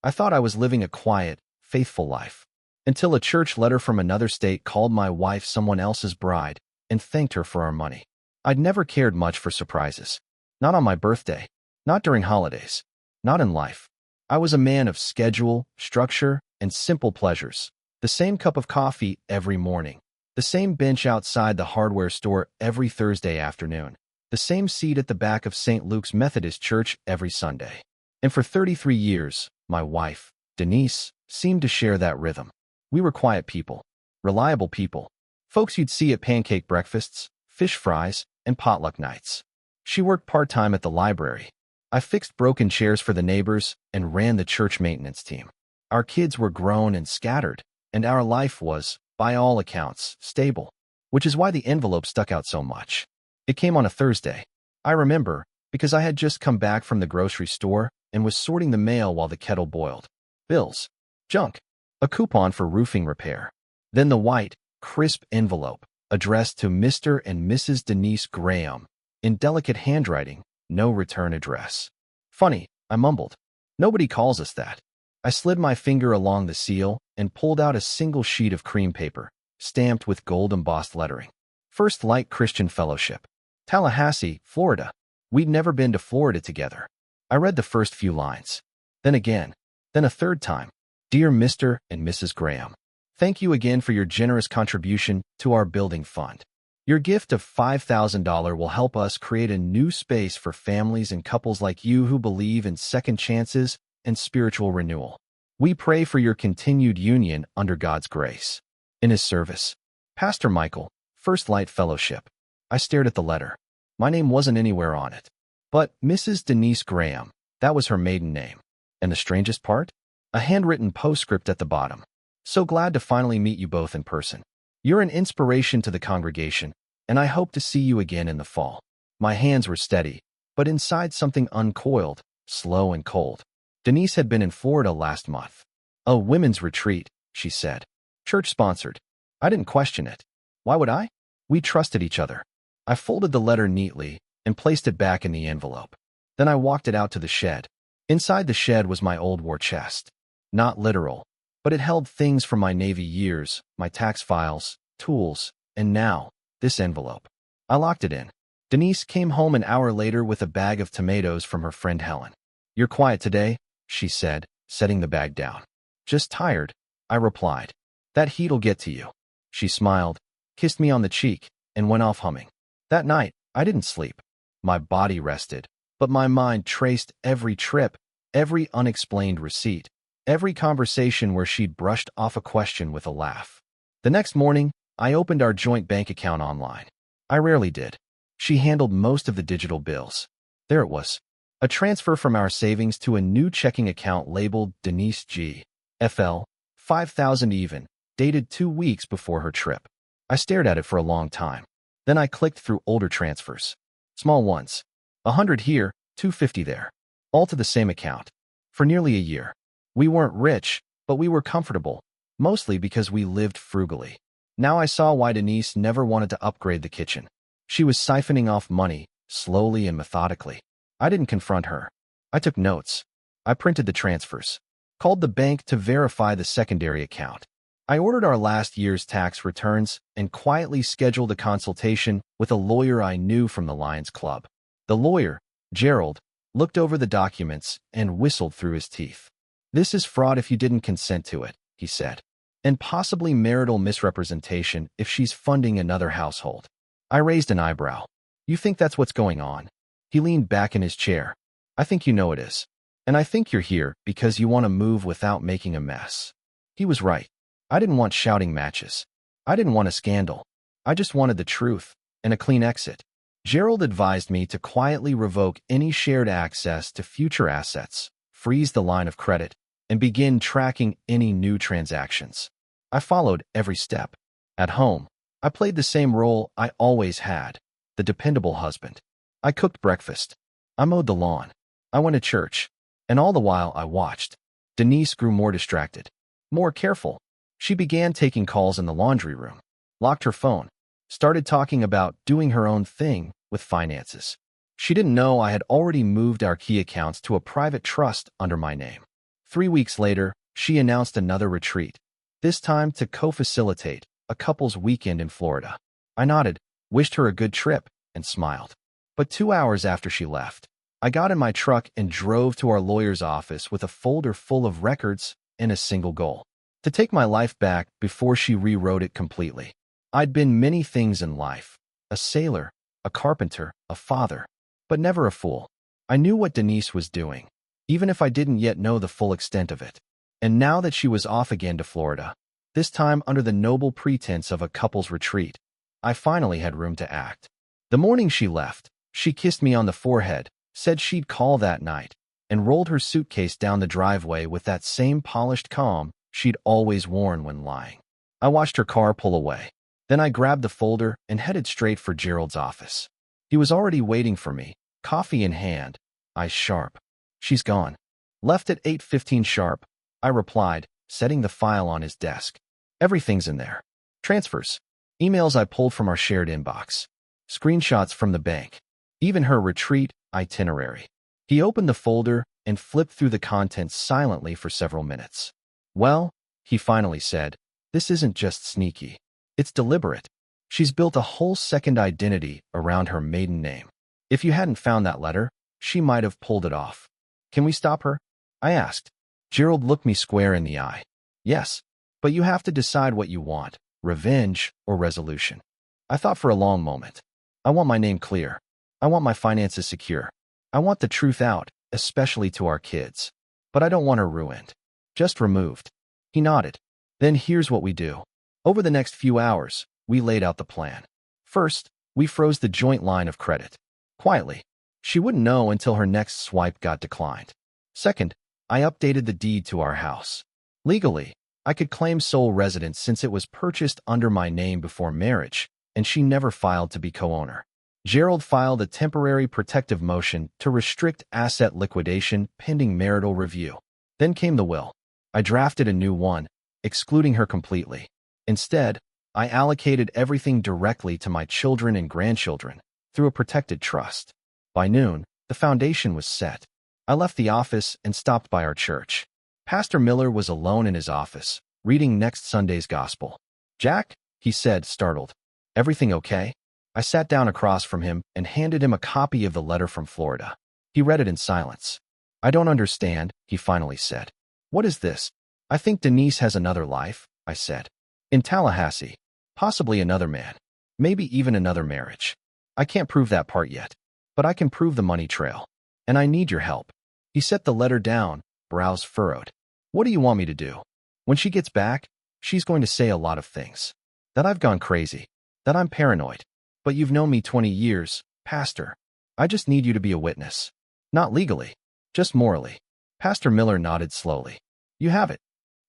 I thought I was living a quiet, faithful life, until a church letter from another state called my wife someone else's bride and thanked her for our money. I'd never cared much for surprises. Not on my birthday, not during holidays, not in life. I was a man of schedule, structure, and simple pleasures. The same cup of coffee every morning. The same bench outside the hardware store every Thursday afternoon. The same seat at the back of St. Luke's Methodist Church every Sunday. And for 33 years, my wife, Denise, seemed to share that rhythm. We were quiet people, reliable people, folks you'd see at pancake breakfasts, fish fries, and potluck nights. She worked part-time at the library. I fixed broken chairs for the neighbors and ran the church maintenance team. Our kids were grown and scattered, and our life was, by all accounts, stable, which is why the envelope stuck out so much. It came on a Thursday. I remember, because I had just come back from the grocery store and was sorting the mail while the kettle boiled. Bills. Junk. A coupon for roofing repair. Then the white, crisp envelope, addressed to Mr. and Mrs. Denise Graham, in delicate handwriting, no return address. Funny, I mumbled. Nobody calls us that. I slid my finger along the seal and pulled out a single sheet of cream paper, stamped with gold-embossed lettering. First Light Christian Fellowship. Tallahassee, Florida. We'd never been to Florida together. I read the first few lines. Then again. Then a third time. Dear Mr. and Mrs. Graham, thank you again for your generous contribution to our building fund. Your gift of $5,000 will help us create a new space for families and couples like you who believe in second chances and spiritual renewal. We pray for your continued union under God's grace. In His service, Pastor Michael, First Light Fellowship. I stared at the letter. My name wasn't anywhere on it. But Mrs. Denise Graham, that was her maiden name. And the strangest part? A handwritten postscript at the bottom. So glad to finally meet you both in person. You're an inspiration to the congregation, and I hope to see you again in the fall. My hands were steady, but inside something uncoiled, slow and cold. Denise had been in Florida last month. A women's retreat, she said. Church-sponsored. I didn't question it. Why would I? We trusted each other. I folded the letter neatly and placed it back in the envelope. Then I walked it out to the shed. Inside the shed was my old war chest. Not literal, but it held things from my Navy years, my tax files, tools, and now, this envelope. I locked it in. Denise came home an hour later with a bag of tomatoes from her friend Helen. You're quiet today, she said, setting the bag down. Just tired, I replied. That heat'll get to you. She smiled, kissed me on the cheek, and went off humming. That night, I didn't sleep. My body rested, but my mind traced every trip, every unexplained receipt, every conversation where she'd brushed off a question with a laugh. The next morning, I opened our joint bank account online. I rarely did. She handled most of the digital bills. There it was. A transfer from our savings to a new checking account labeled Denise G. FL, 5,000 even, dated 2 weeks before her trip. I stared at it for a long time. Then I clicked through older transfers. Small ones. 100 here, 250 there. All to the same account. For nearly a year. We weren't rich, but we were comfortable, mostly because we lived frugally. Now I saw why Denise never wanted to upgrade the kitchen. She was siphoning off money, slowly and methodically. I didn't confront her. I took notes. I printed the transfers. Called the bank to verify the secondary account. I ordered our last year's tax returns and quietly scheduled a consultation with a lawyer I knew from the Lions Club. The lawyer, Gerald, looked over the documents and whistled through his teeth. This is fraud if you didn't consent to it, he said. And possibly marital misrepresentation if she's funding another household. I raised an eyebrow. You think that's what's going on? He leaned back in his chair. I think you know it is. And I think you're here because you want to move without making a mess. He was right. I didn't want shouting matches. I didn't want a scandal. I just wanted the truth and a clean exit. Gerald advised me to quietly revoke any shared access to future assets, freeze the line of credit, and begin tracking any new transactions. I followed every step. At home, I played the same role I always had, the dependable husband. I cooked breakfast. I mowed the lawn. I went to church. And all the while I watched. Denise grew more distracted, more careful. She began taking calls in the laundry room, locked her phone, started talking about doing her own thing with finances. She didn't know I had already moved our key accounts to a private trust under my name. 3 weeks later, she announced another retreat, this time to co-facilitate a couple's weekend in Florida. I nodded, wished her a good trip, and smiled. But 2 hours after she left, I got in my truck and drove to our lawyer's office with a folder full of records and a single goal: to take my life back before she rewrote it completely. I'd been many things in life: a sailor, a carpenter, a father, but never a fool. I knew what Denise was doing, even if I didn't yet know the full extent of it. And now that she was off again to Florida, this time under the noble pretense of a couple's retreat, I finally had room to act. The morning she left, she kissed me on the forehead, said she'd call that night, and rolled her suitcase down the driveway with that same polished calm she'd always worn when lying. I watched her car pull away. Then I grabbed the folder and headed straight for Gerald's office. He was already waiting for me, coffee in hand, eyes sharp. "She's gone. Left at 8:15 sharp," I replied, setting the file on his desk. "Everything's in there. Transfers, emails I pulled from our shared inbox, screenshots from the bank, even her retreat itinerary." He opened the folder and flipped through the contents silently for several minutes. "Well," he finally said, "this isn't just sneaky. It's deliberate. She's built a whole second identity around her maiden name. If you hadn't found that letter, she might have pulled it off. Can we stop her?" I asked. Gerald looked me square in the eye. "Yes, but you have to decide what you want, revenge or resolution." I thought for a long moment. I want my name clear. I want my finances secure. I want the truth out, especially to our kids. But I don't want her ruined. Just removed. He nodded. "Then here's what we do." Over the next few hours, we laid out the plan. First, we froze the joint line of credit. Quietly. She wouldn't know until her next swipe got declined. Second, I updated the deed to our house. Legally, I could claim sole residence since it was purchased under my name before marriage, and she never filed to be co-owner. Gerald filed a temporary protective motion to restrict asset liquidation pending marital review. Then came the will. I drafted a new one, excluding her completely. Instead, I allocated everything directly to my children and grandchildren through a protected trust. By noon, the foundation was set. I left the office and stopped by our church. Pastor Miller was alone in his office, reading next Sunday's gospel. "Jack," he said, startled. "Everything okay?" I sat down across from him and handed him a copy of the letter from Florida. He read it in silence. "I don't understand," he finally said. "What is this?" "I think Denise has another life," I said. "In Tallahassee. Possibly another man. Maybe even another marriage. I can't prove that part yet. But I can prove the money trail. And I need your help." He set the letter down, brows furrowed. "What do you want me to do?" "When she gets back, she's going to say a lot of things. That I've gone crazy. That I'm paranoid. But you've known me 20 years, Pastor. I just need you to be a witness. Not legally. Just morally." Pastor Miller nodded slowly. "You have it."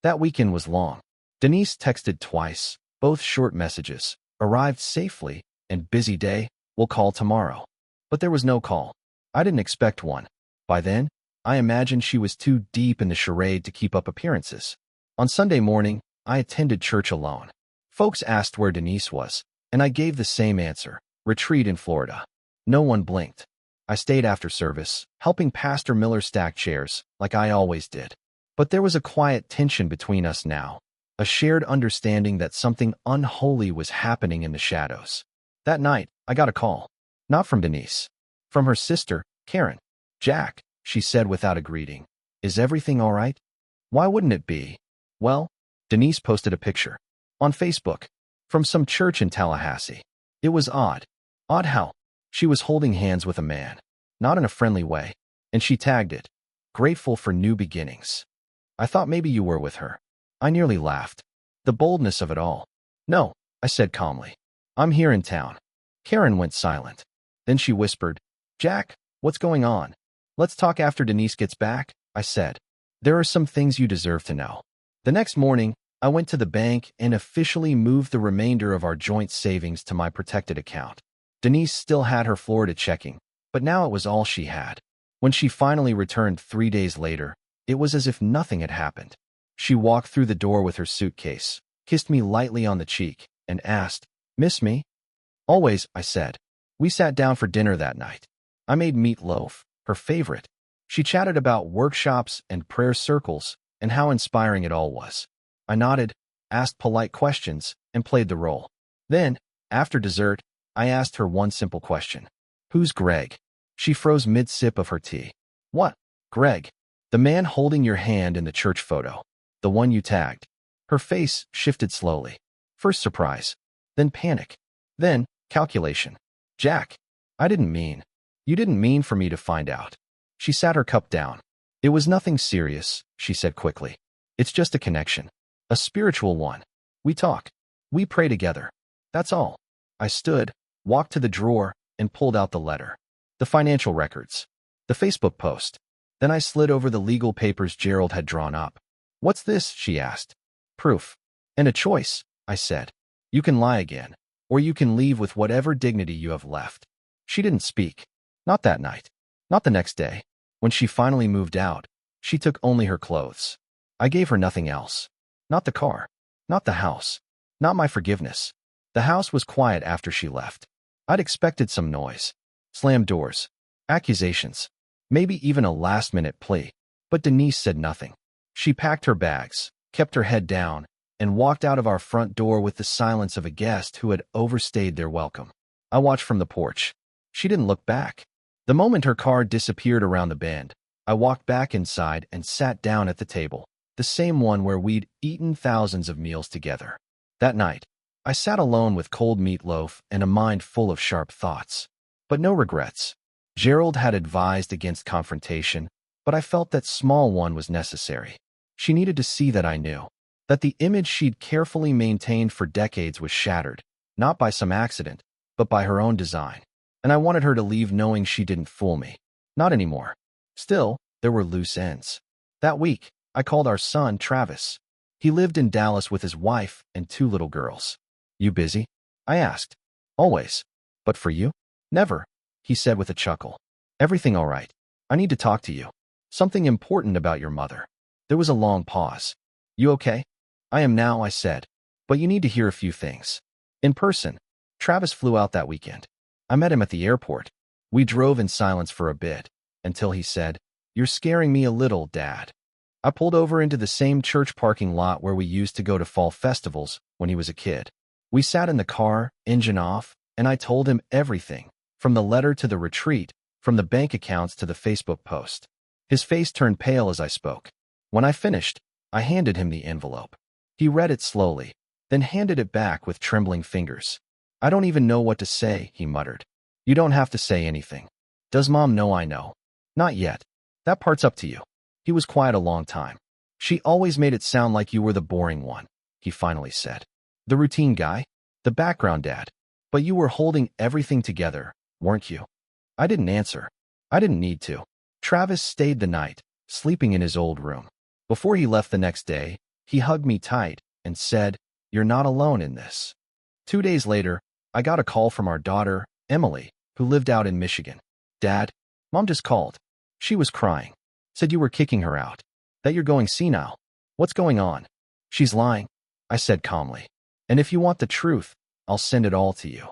That weekend was long. Denise texted twice, both short messages. "Arrived safely," and "busy day, we'll call tomorrow." But there was no call. I didn't expect one. By then, I imagined she was too deep in the charade to keep up appearances. On Sunday morning, I attended church alone. Folks asked where Denise was, and I gave the same answer: retreat in Florida. No one blinked. I stayed after service, helping Pastor Miller stack chairs, like I always did. But there was a quiet tension between us now, a shared understanding that something unholy was happening in the shadows. That night, I got a call. Not from Denise. From her sister, Karen. "Jack," she said without a greeting, "is everything all right?" Why wouldn't it be? Well, Denise posted a picture on Facebook from some church in Tallahassee. It was odd. Odd how she was holding hands with a man, not in a friendly way, and she tagged it, "Grateful for new beginnings." I thought maybe you were with her. I nearly laughed. The boldness of it all. "No," I said calmly. "I'm here in town." Karen went silent. Then she whispered, "Jack, what's going on?" "Let's talk after Denise gets back," I said. "There are some things you deserve to know." The next morning, I went to the bank and officially moved the remainder of our joint savings to my protected account. Denise still had her Florida checking, but now it was all she had. When she finally returned 3 days later, it was as if nothing had happened. She walked through the door with her suitcase, kissed me lightly on the cheek, and asked, "Miss me?" "Always," I said. We sat down for dinner that night. I made meatloaf, her favorite, She chatted about workshops and prayer circles and how inspiring it all was. I nodded, asked polite questions, and played the role. Then, after dessert, I asked her one simple question. Who's Greg? She froze mid-sip of her tea. What? Greg. The man holding your hand in the church photo. The one you tagged. Her face shifted slowly. First surprise, then panic, then calculation. Jack, I didn't mean. You didn't mean for me to find out. She sat her cup down. It was nothing serious, she said quickly. It's just a connection. A spiritual one. We talk. We pray together. That's all. I stood, walked to the drawer, and pulled out the letter. The financial records. The Facebook post. Then I slid over the legal papers Gerald had drawn up. What's this? She asked. Proof. And a choice, I said. You can lie again, or you can leave with whatever dignity you have left. She didn't speak. Not that night. Not the next day. When she finally moved out, she took only her clothes. I gave her nothing else. Not the car. Not the house. Not my forgiveness. The house was quiet after she left. I'd expected some noise. Slammed doors. Accusations. Maybe even a last-minute plea. But Denise said nothing. She packed her bags, kept her head down, and walked out of our front door with the silence of a guest who had overstayed their welcome. I watched from the porch. She didn't look back. The moment her car disappeared around the bend, I walked back inside and sat down at the table, the same one where we'd eaten thousands of meals together. That night, I sat alone with cold meatloaf and a mind full of sharp thoughts. But no regrets. Gerald had advised against confrontation, but I felt that small one was necessary. She needed to see that I knew, that the image she'd carefully maintained for decades was shattered, not by some accident, but by her own design. And I wanted her to leave knowing she didn't fool me. Not anymore. Still, there were loose ends. That week, I called our son, Travis. He lived in Dallas with his wife and 2 little girls. You busy? I asked. Always. But for you? Never, he said with a chuckle. Everything all right? I need to talk to you. Something important about your mother. There was a long pause. You okay? I am now, I said. But you need to hear a few things. In person, Travis flew out that weekend. I met him at the airport. We drove in silence for a bit, until he said, You're scaring me a little, Dad. I pulled over into the same church parking lot where we used to go to fall festivals when he was a kid. We sat in the car, engine off, and I told him everything, from the letter to the retreat, from the bank accounts to the Facebook post. His face turned pale as I spoke. When I finished, I handed him the envelope. He read it slowly, then handed it back with trembling fingers. I don't even know what to say, he muttered. You don't have to say anything. Does Mom know I know? Not yet. That part's up to you. He was quiet a long time. She always made it sound like you were the boring one, he finally said. The routine guy? The background dad. But you were holding everything together, weren't you? I didn't answer. I didn't need to. Travis stayed the night, sleeping in his old room. Before he left the next day, he hugged me tight and said, You're not alone in this. 2 days later, I got a call from our daughter, Emily, who lived out in Michigan. Dad, Mom just called. She was crying. Said you were kicking her out. That you're going senile. What's going on? She's lying, I said calmly. And if you want the truth, I'll send it all to you.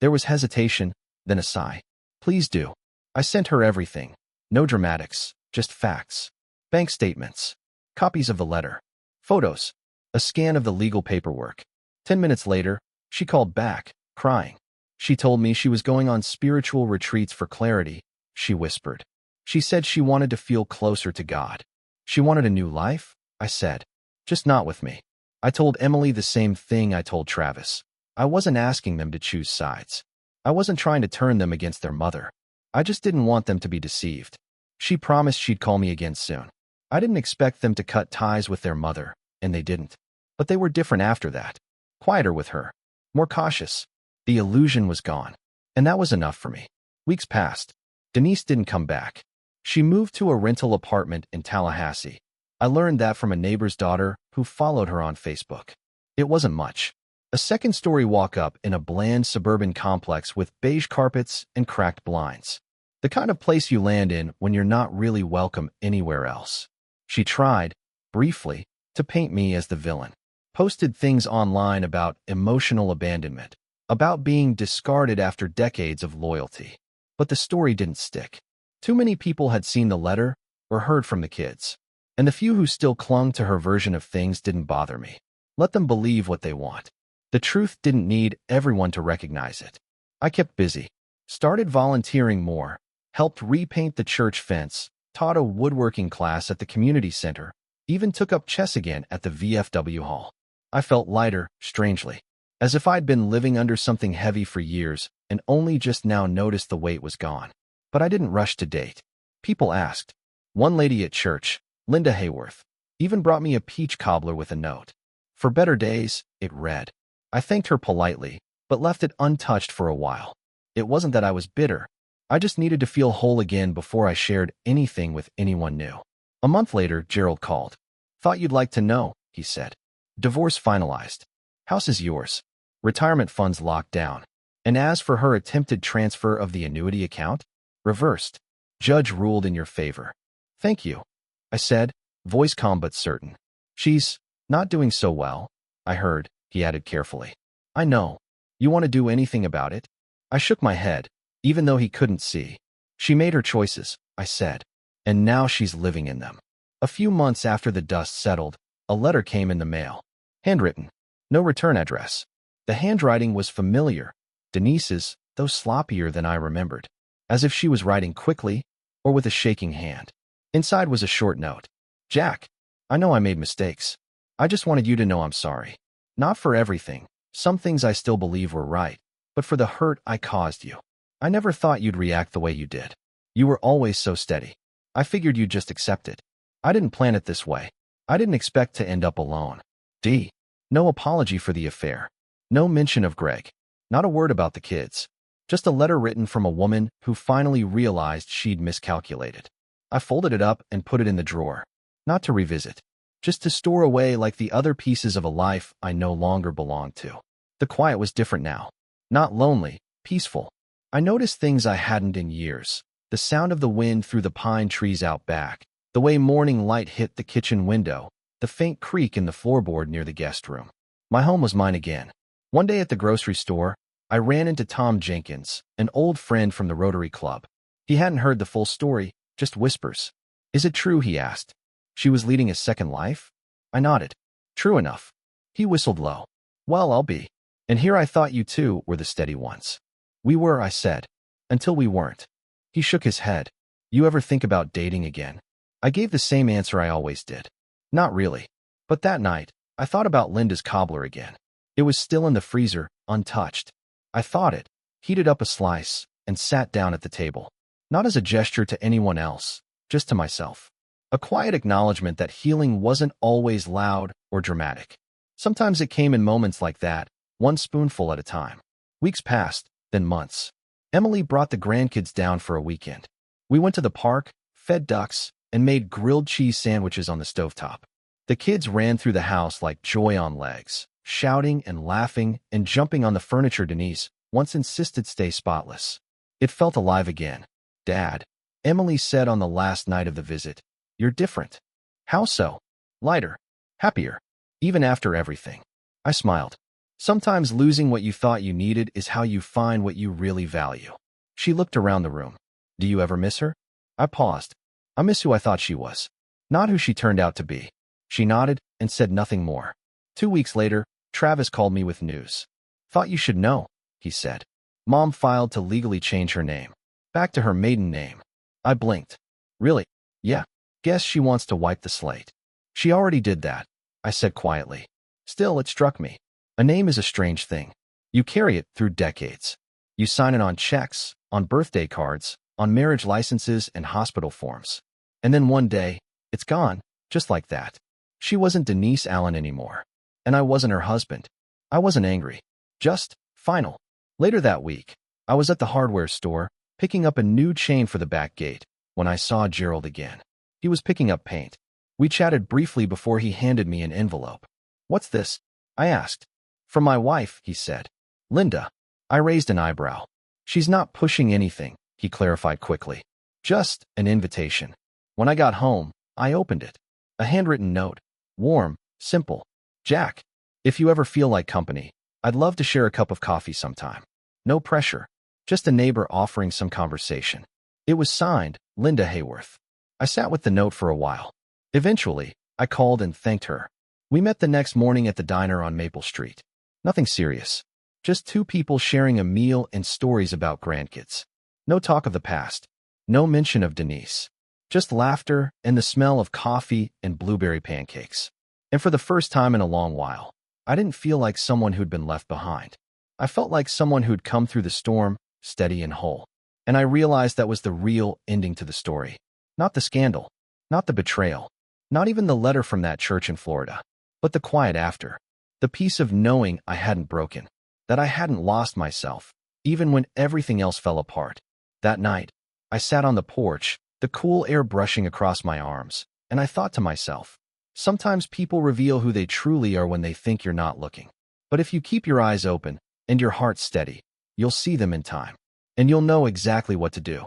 There was hesitation, then a sigh. Please do. I sent her everything. No dramatics, just facts. Bank statements. Copies of the letter. Photos. A scan of the legal paperwork. 10 minutes later, she called back, crying. She told me she was going on spiritual retreats for clarity, she whispered. She said she wanted to feel closer to God. She wanted a new life, I said. Just not with me. I told Emily the same thing I told Travis. I wasn't asking them to choose sides. I wasn't trying to turn them against their mother. I just didn't want them to be deceived. She promised she'd call me again soon. I didn't expect them to cut ties with their mother, and they didn't. But they were different after that. Quieter with her. More cautious. The illusion was gone. And that was enough for me. Weeks passed. Denise didn't come back. She moved to a rental apartment in Tallahassee. I learned that from a neighbor's daughter who followed her on Facebook. It wasn't much. A second-story walk-up in a bland suburban complex with beige carpets and cracked blinds. The kind of place you land in when you're not really welcome anywhere else. She tried, briefly, to paint me as the villain. Posted things online about emotional abandonment, about being discarded after decades of loyalty. But the story didn't stick. Too many people had seen the letter or heard from the kids, and the few who still clung to her version of things didn't bother me. Let them believe what they want. The truth didn't need everyone to recognize it. I kept busy, started volunteering more, helped repaint the church fence, taught a woodworking class at the community center, even took up chess again at the VFW hall. I felt lighter, strangely, as if I'd been living under something heavy for years and only just now noticed the weight was gone. But I didn't rush to date. People asked. One lady at church, Linda Hayworth, even brought me a peach cobbler with a note. For better days, it read. I thanked her politely, but left it untouched for a while. It wasn't that I was bitter. I just needed to feel whole again before I shared anything with anyone new. A month later, Gerald called. Thought you'd like to know, he said. Divorce finalized. House is yours. Retirement funds locked down. And as for her attempted transfer of the annuity account, reversed. Judge ruled in your favor. Thank you, I said, voice calm but certain. She's not doing so well, I heard, he added carefully. I know. You want to do anything about it? I shook my head, even though he couldn't see. She made her choices, I said, and now she's living in them. A few months after the dust settled, a letter came in the mail. Handwritten. No return address. The handwriting was familiar, Denise's, though sloppier than I remembered, as if she was writing quickly or with a shaking hand. Inside was a short note. Jack, I know I made mistakes. I just wanted you to know I'm sorry. Not for everything. Some things I still believe were right, but for the hurt I caused you. I never thought you'd react the way you did. You were always so steady. I figured you'd just accept it. I didn't plan it this way. I didn't expect to end up alone. D. No apology for the affair. No mention of Greg. Not a word about the kids. Just a letter written from a woman who finally realized she'd miscalculated. I folded it up and put it in the drawer. Not to revisit. Just to store away like the other pieces of a life I no longer belonged to. The quiet was different now. Not lonely, peaceful. I noticed things I hadn't in years. The sound of the wind through the pine trees out back, the way morning light hit the kitchen window, the faint creak in the floorboard near the guest room. My home was mine again. One day at the grocery store, I ran into Tom Jenkins, an old friend from the Rotary Club. He hadn't heard the full story, just whispers. Is it true, he asked. She was leading a second life? I nodded. True enough. He whistled low. Well, I'll be. And here I thought you two were the steady ones. We were, I said. Until we weren't. He shook his head. You ever think about dating again? I gave the same answer I always did. Not really. But that night, I thought about Linda's cobbler again. It was still in the freezer, untouched. I thawed it, heated up a slice, and sat down at the table. Not as a gesture to anyone else, just to myself. A quiet acknowledgement that healing wasn't always loud or dramatic. Sometimes it came in moments like that, one spoonful at a time. Weeks passed, then months. Emily brought the grandkids down for a weekend. We went to the park, fed ducks, and made grilled cheese sandwiches on the stovetop. The kids ran through the house like joy on legs, shouting and laughing and jumping on the furniture Denise once insisted stay spotless. It felt alive again. Dad, Emily said on the last night of the visit, you're different. How so? Lighter. Happier. Even after everything. I smiled. Sometimes losing what you thought you needed is how you find what you really value. She looked around the room. Do you ever miss her? I paused. I miss who I thought she was, not who she turned out to be. She nodded and said nothing more. 2 weeks later, Travis called me with news. Thought you should know, he said. Mom filed to legally change her name. Back to her maiden name. I blinked. Really? Yeah. Guess she wants to wipe the slate. She already did that, I said quietly. Still, it struck me. A name is a strange thing. You carry it through decades. You sign it on checks, on birthday cards, on marriage licenses and hospital forms. And then one day, it's gone, just like that. She wasn't Denise Allen anymore. And I wasn't her husband. I wasn't angry. Just final. Later that week, I was at the hardware store, picking up a new chain for the back gate, when I saw Gerald again. He was picking up paint. We chatted briefly before he handed me an envelope. What's this? I asked. From my wife, he said. Linda. I raised an eyebrow. She's not pushing anything, he clarified quickly. Just an invitation. When I got home, I opened it. A handwritten note. Warm, simple. Jack, if you ever feel like company, I'd love to share a cup of coffee sometime. No pressure. Just a neighbor offering some conversation. It was signed, Linda Hayworth. I sat with the note for a while. Eventually, I called and thanked her. We met the next morning at the diner on Maple Street. Nothing serious. Just two people sharing a meal and stories about grandkids. No talk of the past. No mention of Denise. Just laughter and the smell of coffee and blueberry pancakes. And for the first time in a long while, I didn't feel like someone who'd been left behind. I felt like someone who'd come through the storm, steady and whole. And I realized that was the real ending to the story. Not the scandal. Not the betrayal. Not even the letter from that church in Florida. But the quiet after. The peace of knowing I hadn't broken. That I hadn't lost myself, even when everything else fell apart. That night, I sat on the porch, the cool air brushing across my arms, and I thought to myself, sometimes people reveal who they truly are when they think you're not looking. But if you keep your eyes open and your heart steady, you'll see them in time, and you'll know exactly what to do.